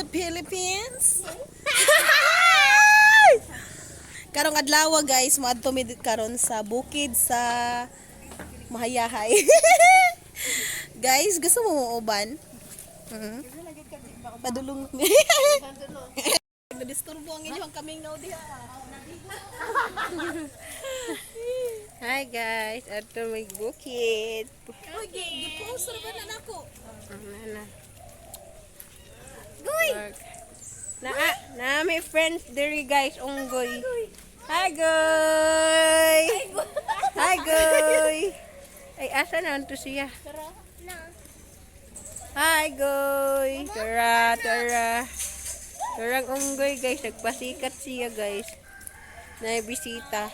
Philippines. Karong adlaw guys, moadto mi karon sa bukid sa Mahayahay. Guys, gusto mo uban? Padulong ni. Nadisturbo ang inyong kamingaw diha. Hi guys, ato may bukid. Oy, gi-post ra ba na nako? Na. Goy. Na may friends diri guys, unggoy. Hi goy. Hi goy. Ay asa na to siya? Hi goy. Tara. Karang unggoy guys, nagpasikat siya guys. Na bisita.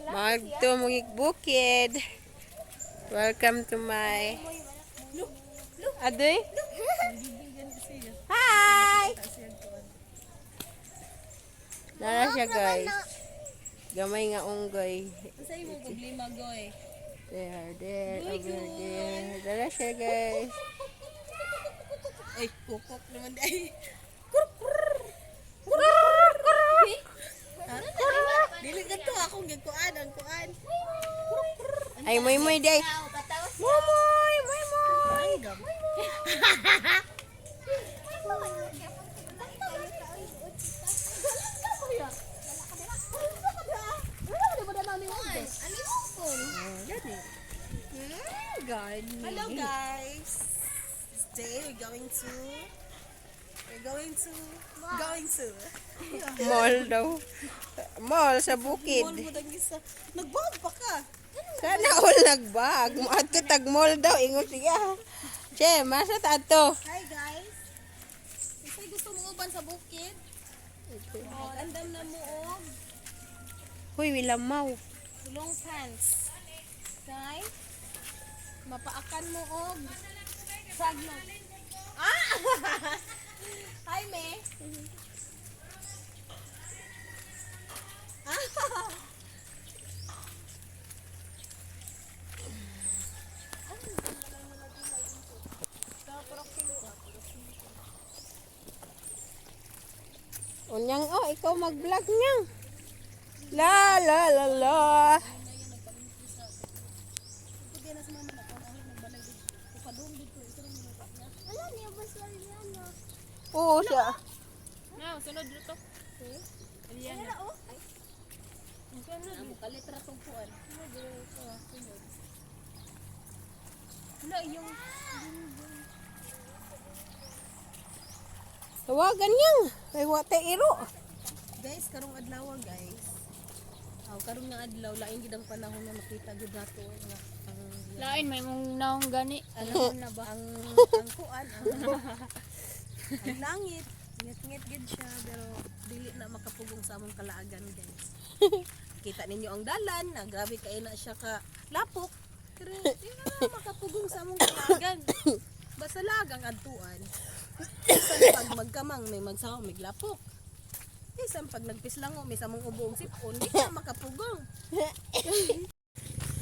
Magto mong bukid. Welcome to my Adoy. Hi. Nara siya guys. Gamay nga unggoy. Sa imo problema goy. There, over there. Nara siya guys. Ay, kukok naman ay. Dili ganto akong gikuan ang kuan. Ay, moy day. Moy. Hello guys. Today we're going to Mall daw. Mall sa bukid. mall mo dang isa. Nagbag pa ka. Sana all nagbag. Muadto tag mall daw ingon siya. Che, masa ta ato? Hi guys. Isay gusto mo uban sa bukid? Oh, andam na mo og Huy, wilamaw. long pants. Kay mapaakan mo og sagno. Ah! Hi me. Unyang, ikaw mag-vlog niya. La. Oo siya. Na, sunod dito. Eliana. Ay. Amo kalitra tong kuan. Wala yung Tawagan niya. Ay, wate iro. guys, karong adlaw guys. Karong nga adlaw lain gid ang panahon na makita gud nato nga ang Lain may mong naong gani. alam na ba ang kuan ang langit. Ngit-ngit gid siya pero dili na makapugong sa among kalaagan guys. Kita ninyo ang dalan, grabe kay na siya ka lapok. Pero di na makapugong sa among kalaagan. Basta lagang adtuan. Isang pag magkamang may magsaw may lapok. Isang pag nagpislango may samong ubong sipon, di na makapugong.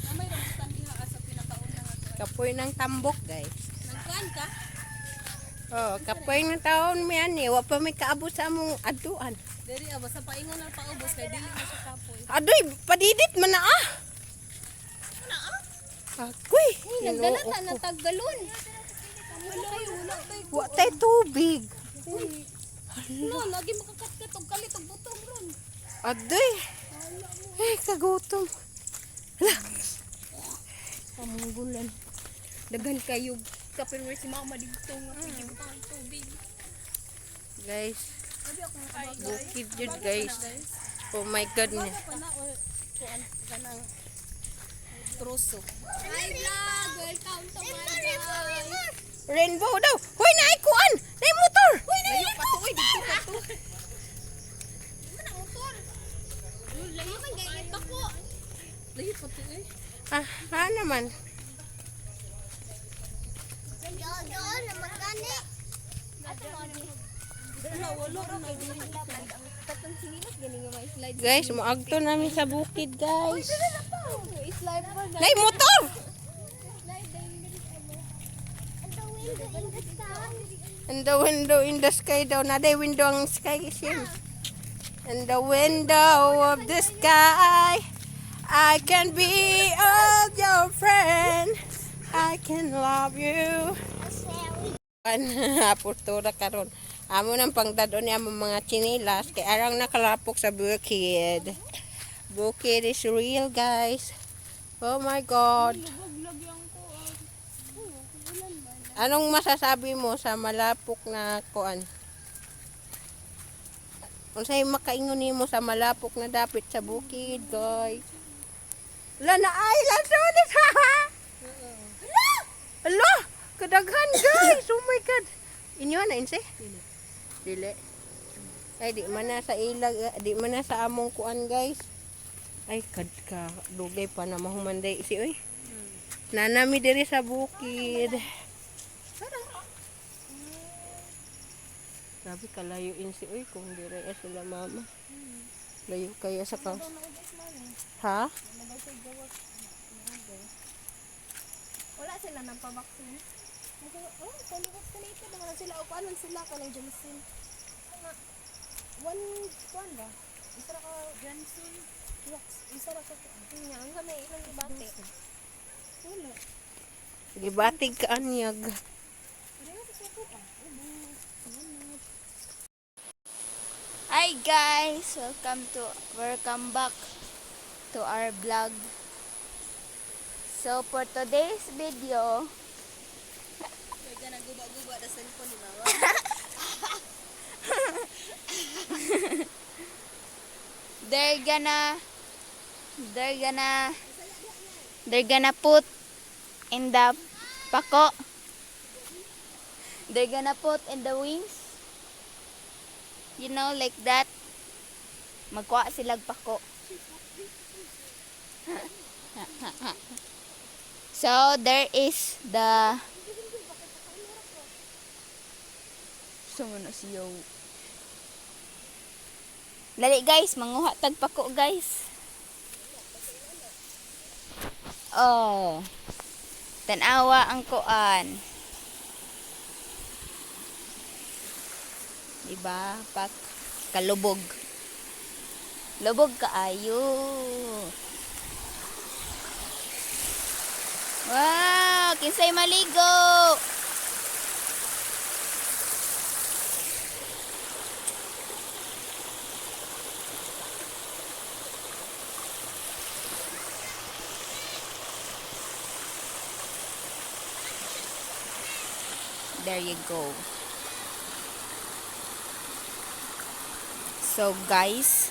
Amay ra sa diha sa pinakauna nga. Kapoy ng tambok, guys. Nagkuan ka? Kapoy ng taon mo yan eh. Wa pa may kaabot sa among aduan. Diri basta paingon na paubos kay dili na siya kapoy. Adoy, padidit man na ah. Akoy. Nagdala ka na taggalon. Wa tay tubig. No, lagi makakatkat og kalit og butong ron. Adoy. Kagutom. Hala. Pamunggulan. Daghan kayo kapin mo si mama dito nga pigi ko pang tubig. Guys, Sabi ako nga bukid yun guys. Oh my goodness. pana o kuan kanang troso. Hi vlog! Welcome to my vlog! Rainbow daw. Hoy, naikuan. Nay motor. Hoy, Layo pa to oy dito pa to. Mana motor? Layo man gayet pa ko. Layo pa to eh. naman. Doon na magkani. Wala wala ra may dili. Katong sinilas gani nga may slide. Guys, moagto namin sa bukid, guys. Slide pa na. Nay motor. Slide din dito. Ang tawin ko And the window in the sky daw. Naday window ang sky is yun. In the window of the sky, I can be all your friend. I can love you. Aportura karon. Amo nang pangdadon niya mga chinilas kay arang nakalapok sa bukid. Bukid is real, guys. Oh my God. Anong masasabi mo sa malapok na kuan? Unsay makaingon nimo sa malapok na dapit sa bukid, guys? Wala na ay lansones ha. Hala, kadaghan guys. Oh my God. Inyo na inse? Dili. Ay di man na sa ilag, di man na sa among kuan, guys. Ay ka dugay pa na mahumanday si oy. Nanami diri sa bukid. Grabe kalayo in si oy kung dire sila mama. Layo kaya sa ka. Ha? Wala sila nang pabaksin. Oh, kaliwas ka na ito. Naman sila. O paano sila ka ng Johnson? One ba? Isa na ka Johnson. Isa na ka. Tingnan. Ang kami ilang ibate. Wala. Gibatig ka anyag. Hi guys, welcome back to our vlog. So for today's video, Kaya naguba-guba na cellphone ni mama. they're gonna put in the pako. They're gonna put in the wings. You know, like that. Magkuha silag pako. So there is the siyo. Dali guys, manguha tag pako guys. Oh. Tanawa ang kuan. Diba? Pak kalubog. Lubog kaayo. Wow, kinsay maligo. There you go. So guys,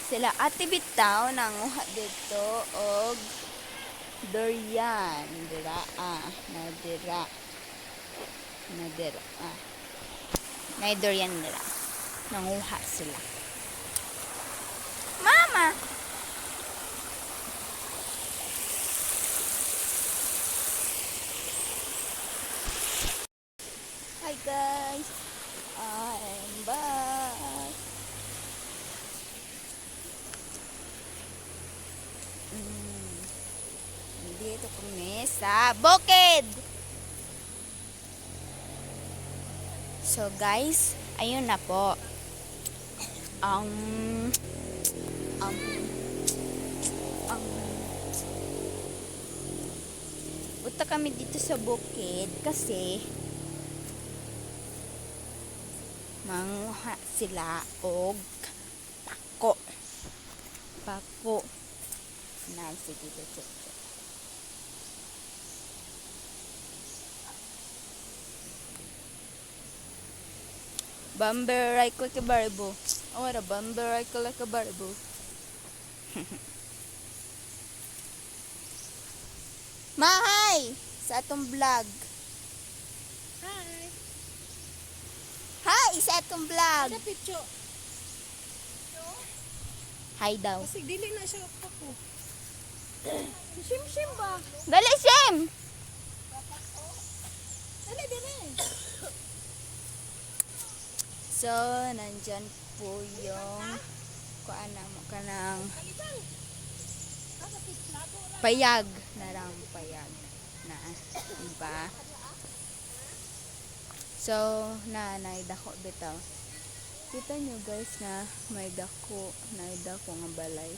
sila Ate Bitaw nanguha dito og durian. Dira nadira. Na durian nila. Nanguha sila. Mama. Hi guys. I'm back. Dito kami sa bukid. So guys, ayun na po. Punta kami dito sa bukid kasi manguha sila og pako na sige dito. Bamberay ko ke barbo. Ora bamberay ko like a barbo. Mahay sa atong vlog. Hi. Hi sa atong vlog. Ada picture. Hi daw. Kasi dili na siya ako. Sim ba? Dali Sim. Dali dili. So, nandyan po yung kuana mo kanang payag na lang payag na iba. So, naidako bitaw. Kita nyo guys na may dako nga balay.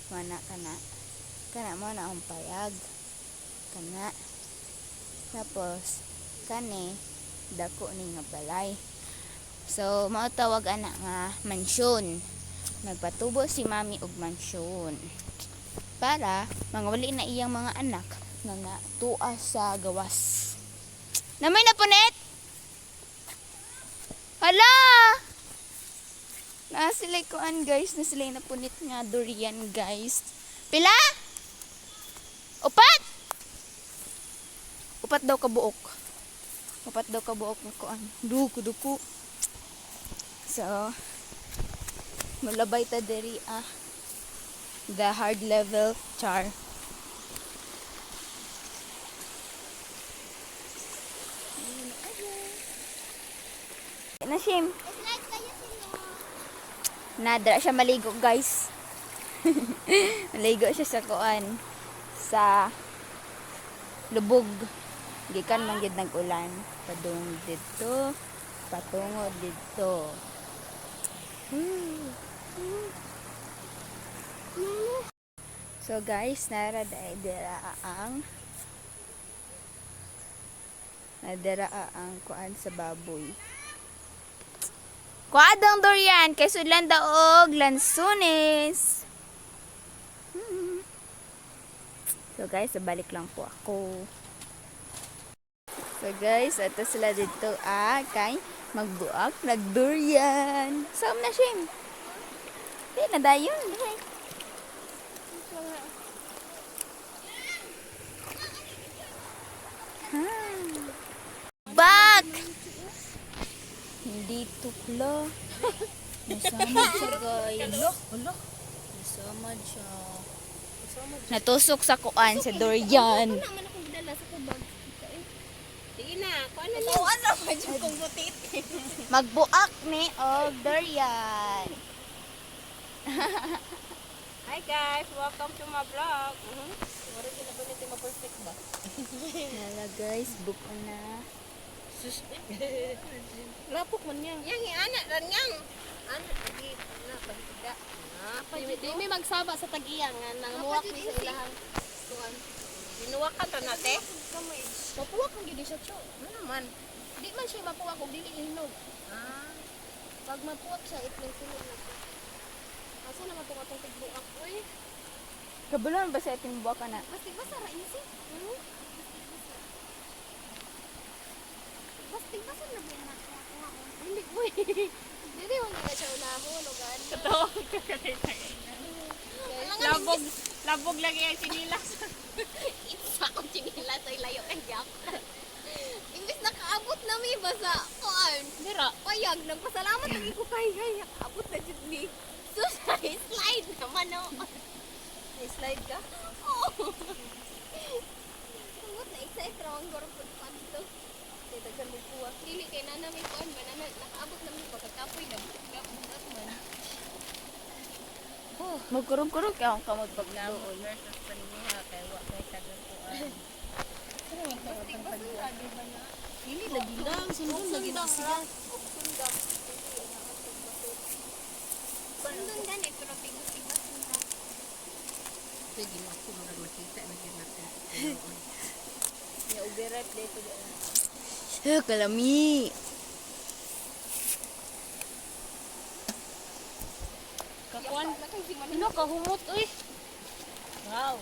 Mana kana. Kana mo na ang payag. Kana. Tapos, kani, dako ni nga balay. So, mautawag ana nga mansyon. Nagpatubo si mami og mansyon. Para, mangawali na iyang mga anak nga tuas sa gawas. Namay na punit! Hala! Nasilay koan guys, nasilay na punit nga durian guys. Pila? Upat? Upat daw kabuok. Upat daw kabuok nga koan. Duko. So, malabay ta diri the hard level char. Nasim. Nadra siya maligo guys. Maligo siya sa kuan. Sa lubog. Gikan man gid nag-ulan. Padung dito. Patungo dito. So guys, nadara ang kuan sa baboy. Kuadang durian kay sudlan daog lansunes. So guys, balik lang po ako. So guys, ito sila dito kay magbuak nagdurian. Saan na siya? Di na dayon. Back! Hindi tukla. Nasamad siya guys. Nasamad siya. Natusok sa kuan sa durian. Naman akong dala sa kubag. Sige na, kung ano na. Ano ba dyan kung butit? Magbuak ni og durian. Hi guys, welcome to my vlog. Wala din na bulit yung perfect ba? Nala guys, buko na. Lapok man yan. Yang anak ran yang. Anak lagi na pahigda. Di may magsaba sa tagiyan nga nangamuwak ni sa ilahang tuan. Dinuwakan ra nate. Mapuwak ang gidi siya, cho. Ano naman? Di man siya mapuwak kung dili hinog. Pag mapuwak siya, itlog sinog na siya. Asa naman ito katong tigbuak? Uy, Kabulan ba sa ating buwak na? basta ra isi. Basta na ba na? Hindi, uy. Dili, huwag nila siya unahon o gano'n. Totoo ka kanina. Labog lagi ang sinilas. Isa akong chinila sa'y layo kay Jack. Imbis nakaabot na may basa. Kuan. Dira. Payag, nagpasalamat lagi ko kay nakaabot na dyan ni. Sus, slide naman o. Slide ka? Oo. Sungot na excited raw ang gorong pagkuhan dito. Kaya daghan mo kuha. Dili kay nana may kuhan ba na nakaabot na may pagkatapoy na. Gap man. Magkurog-kurog ka ang kamot pag Doon versus paniniha kay wa kay tagakuan. Dili lagi lang. Sundon lagi na siya. Sundon gani pero tigas sundon. Sige na ako makita na yun natin. Ya dito. kalami. Kakuan. Ano kahumot uy. Wow.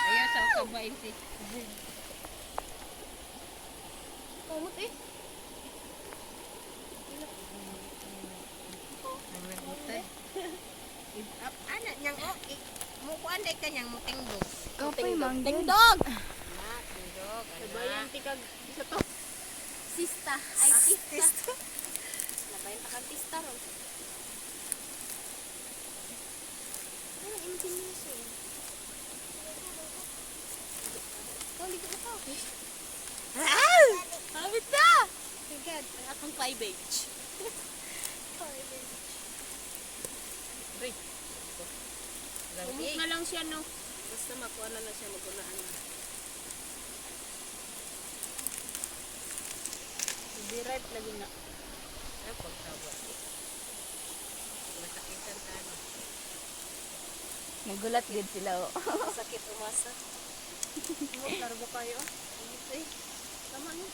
Ayaw sa kabain si. Kahumot eh. Ang nagutay. Anak niyang mukuan day ka niyang mutingbog. Kapay manggod. Dingdog. Tindog. Sabayan tikag isa to. Sista. Ay sista. Sabayan takag sista ron. Ano intimation? Kau ligo ka. Habit na! Agad, ang akong cleavage. Cleavage. Umot na lang siya, no? Basta makuha na siya magunaan na. Derive lagi na. Ay, pagtawa. Masakitan tayo. Nagulat gid sila oh. Sakit umasa. Mo karbo kayo. Ay. Tama ni.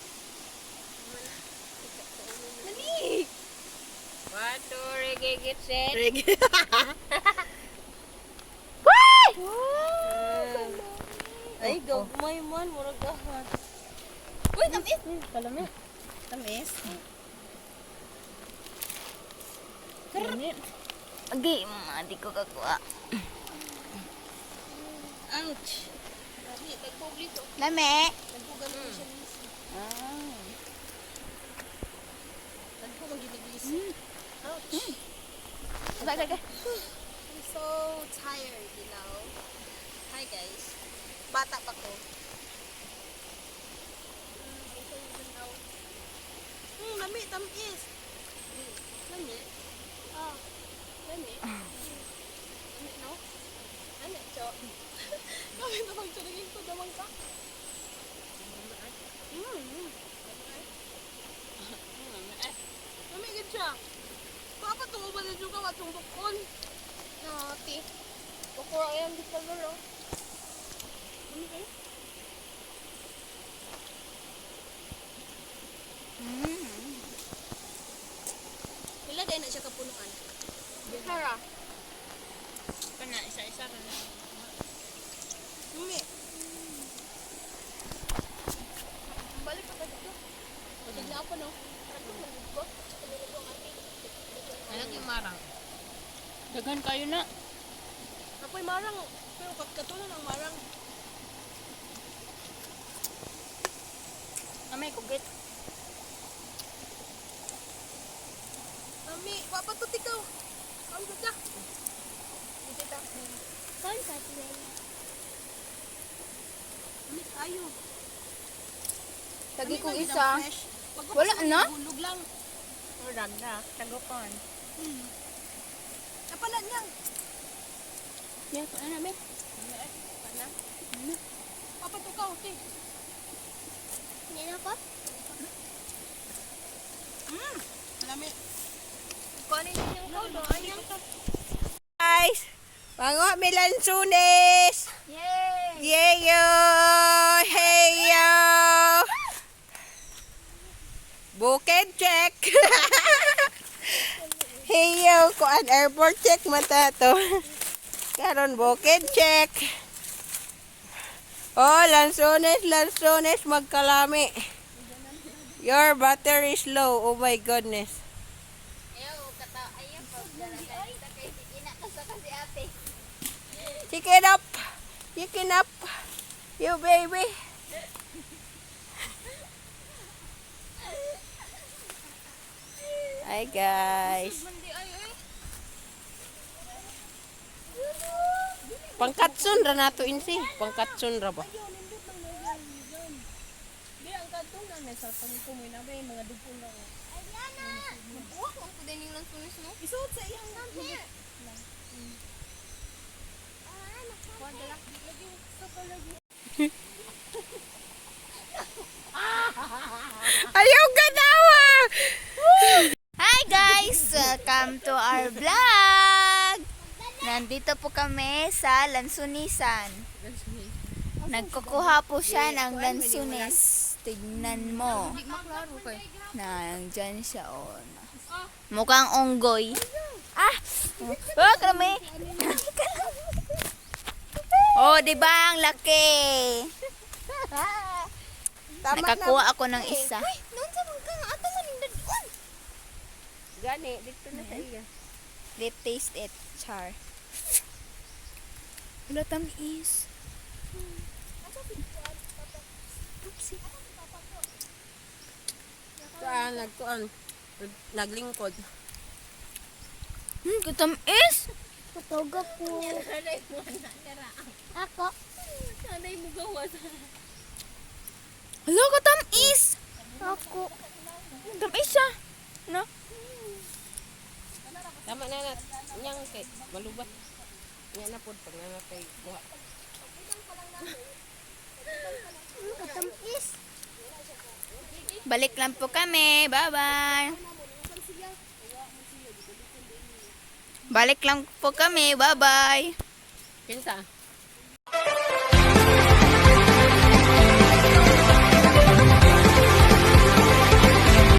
Dali. 1, 2, reggae, get set. Ay, gagmay man, murag gahan. Uy, tamis. Kalami. Tamis. Ganit. Agi, di ko kakuha. Ouch. Dali, nagpublito. Lame. Nagpugan ko siya ni. Ah. Nagpugan ginigisi. Ouch. Bagay. I'm so tired, you know. Hi guys. Bata pa ko. Lami, tamis. Lami. Ah. Lami. Lami, no? Lami, cho. Lami, tamang chorigin ko, damang ka. Lami, gid siya. Papa, tungo ba na dyan ka, watong bukon? Nati. Bukura yan, di pa gano'n. Lami kayo? Pila dahil na siya kapunuan. Tara. Kana, isa-isa ka na. Lami. Balik pa dito. Matag na ako, no? Alang yung marang. Daghan kayo na. Apoy marang. Pero katulad ng marang. Amay, kugit. Mami, papatot ikaw. Ang ganda. Saan ka sila? Mami, tayo. Tagi Mami, kong lagi isa. ng fresh. Pag Wala na? Hulog lang. Murag na. Tagupan. Kapalan niya. Yan, ano ba? Papatot ka, okay. Yan ako? Lami. Kunin niyo yung kaulo. Ayan. Guys, mga milansunes! Yay! Yeyo! Heyo! Bukid check! Heyo! Kuan airport check mata to. Karon bukid check. Oh, lansones, magkalami. Your battery is low. Oh my goodness. Ayaw, ayaw pa. Kita kay ina sa kasi ate. Chicken up! Chicken up! You baby! Hi guys! Mandi ay. Pangkatsun ra nato insi. Pangkatsun ra ba? Di, ang katong na may sa pangkumoy na may mga dupo na. Buwak ang kuday niyo lang tunis mo. Isuot sa iyang Kuha dala. Ayaw ganawa! Hi guys! Welcome to our vlog! Nandito po kami sa Lansunisan. Nagkukuha po siya ng lansunis. Tignan mo. Maklaro kay. Nandyan siya. Oh. Mukhang unggoy. Ah! Oh, kami! Oh, di ba ang laki? Nakakuha ako ng isa. Noon sa mga ato man ning dadon. Gani, dito na sa iya. Let's taste it, Char. Wala tamis. Naglingkod. Katamis. Patoga po. Ako. Sanay mo gawas. Hala, katamis. Ako. Tamis siya. No? Tama na na. Nyang kay malubat. Nya na pod pag na kay buha. Katamis. Balik lang po kami. Bye-bye. Balik lang po kami. Bye-bye. Kinsa?